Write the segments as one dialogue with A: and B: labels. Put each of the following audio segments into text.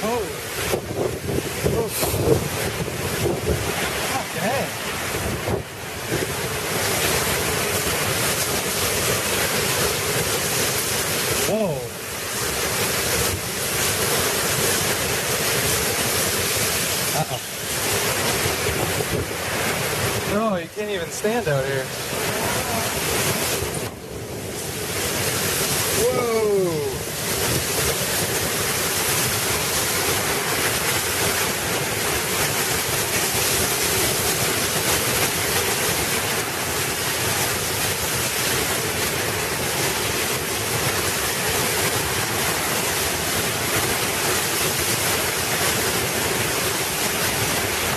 A: Okay. Whoa. Uh-oh. No, you can't even stand out here. Whoa.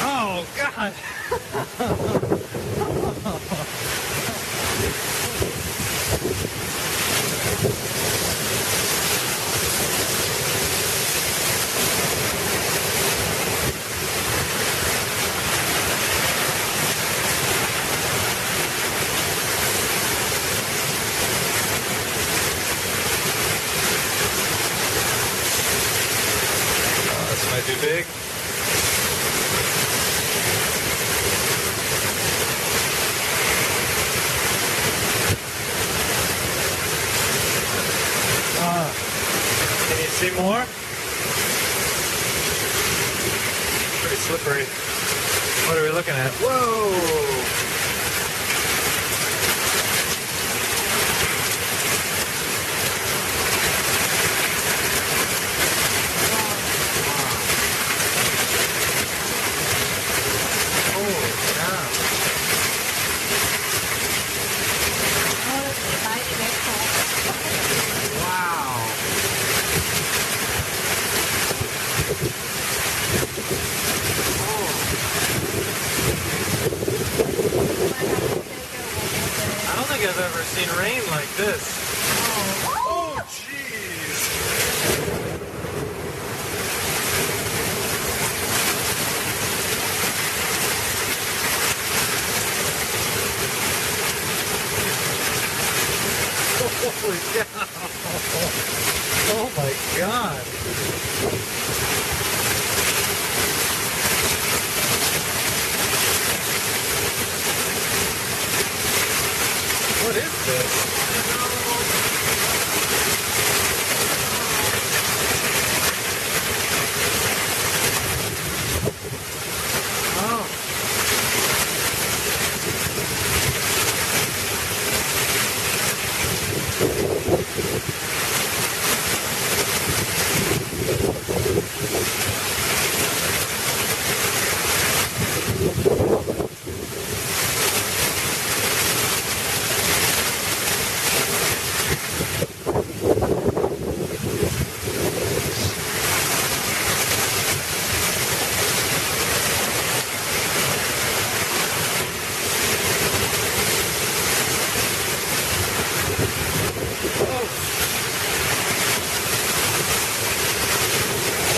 A: Oh, God. This might be big. Can you see more? Pretty slippery. What are we looking at? Whoa! I don't think I've ever seen rain like this. Oh, jeez. Holy cow. Oh, my God. What is this? Oh.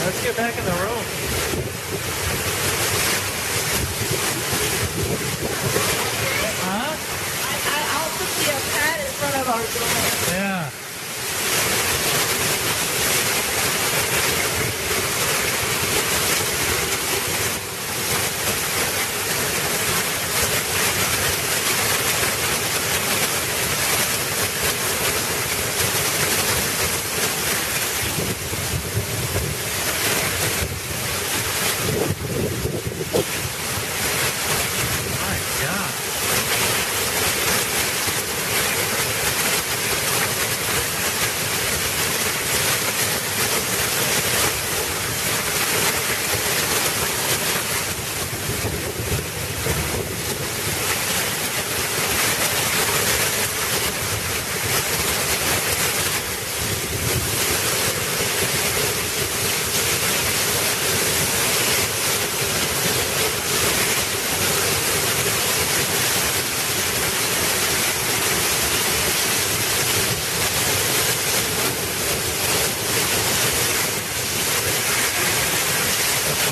A: Let's get back in the room. Huh?
B: I'll put the pad in front of our door.
A: Yeah. My God.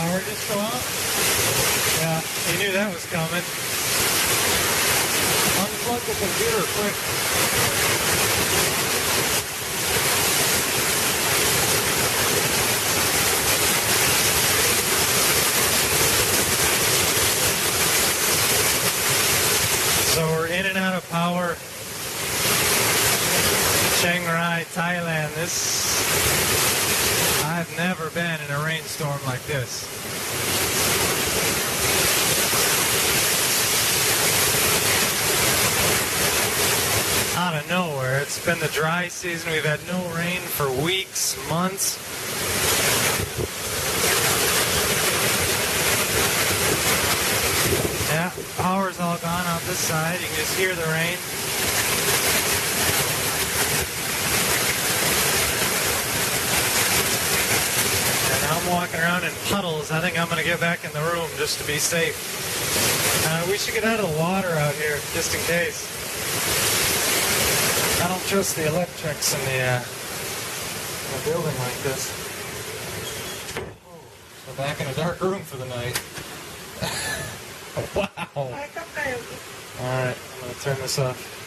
A: Power just go out? Yeah, he knew that was coming. Unplug the computer quick. never been in a rainstorm like this. Out of nowhere. It's been the dry season. We've had no rain for weeks, months. Yeah, power's all gone out this side. You can just hear the rain. And I'm walking around in puddles. I think I'm going to get back in the room just to be safe. We should get out of the water out here, just in case. I don't trust the electrics in the building like this. We're back in a dark room for the night. Wow. Alright, I'm going to turn this off.